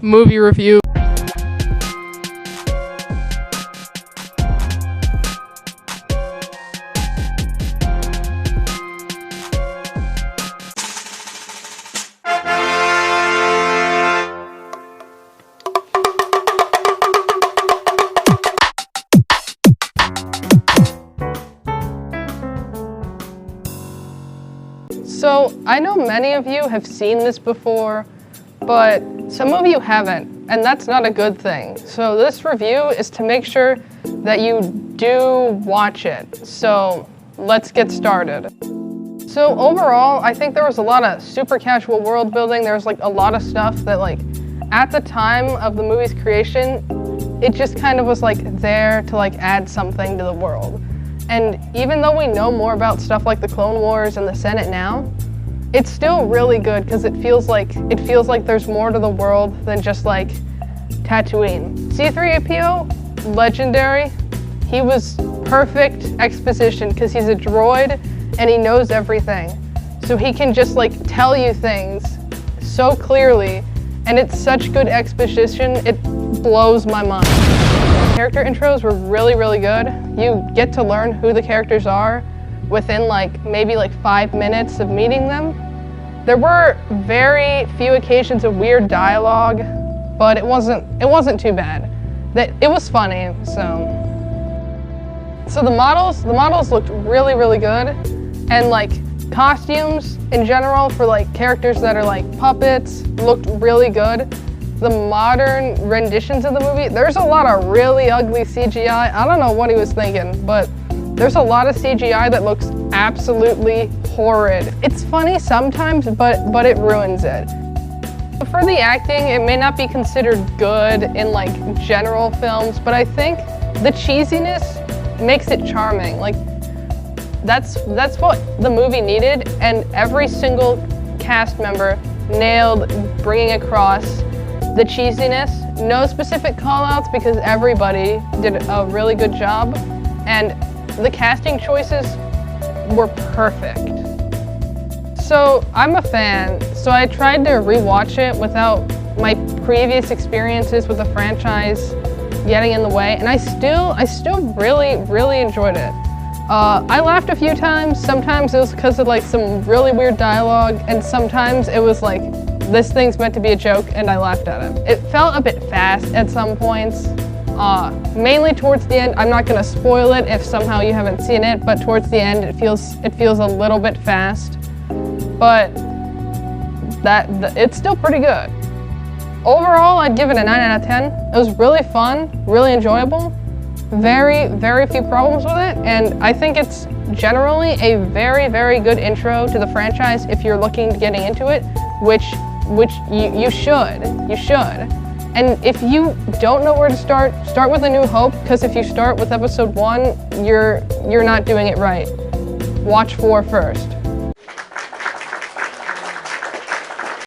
movie review. So, I know many of you have seen this before, but some of you haven't, and that's not a good thing. So this review is to make sure that you do watch it. So let's get started. So overall, I think there was a lot of super casual world building. There was like a lot of stuff that like at the time of the movie's creation, it just kind of was like there to like add something to the world. And even though we know more about stuff like the Clone Wars and the Senate now, it's still really good because it feels like there's more to the world than just like Tatooine. C-3PO, legendary. He was perfect exposition because he's a droid and he knows everything. So he can just like tell you things so clearly, and it's such good exposition, it blows my mind. Character intros were really, really good. You get to learn who the characters are within like maybe like 5 minutes of meeting them. There were very few occasions of weird dialogue, but it wasn't too bad. It was funny, so the models looked really, really good, and like costumes in general for like characters that are like puppets looked really good. The modern renditions of the movie, there's a lot of really ugly CGI. I don't know what he was thinking, but there's a lot of CGI that looks absolutely horrid. It's funny sometimes, but it ruins it. For the acting, it may not be considered good in like general films, but I think the cheesiness makes it charming. Like that's what the movie needed, and every single cast member nailed bringing across the cheesiness. No specific call-outs because everybody did a really good job, and the casting choices were perfect. So I'm a fan, so I tried to rewatch it without my previous experiences with the franchise getting in the way, and I still really, really enjoyed it. I laughed a few times. Sometimes it was because of like some really weird dialogue, and sometimes it was like, this thing's meant to be a joke, and I laughed at it. It felt a bit fast at some points, mainly towards the end. I'm not gonna spoil it if somehow you haven't seen it, but towards the end it feels a little bit fast. But it's still pretty good. Overall, I'd give it a 9 out of 10. It was really fun, really enjoyable. Very, very few problems with it, and I think it's generally a very, very good intro to the franchise if you're looking to getting into it, which you should. And if you don't know where to start with A New Hope, because if you start with episode 1, you're not doing it right. Watch 4 first.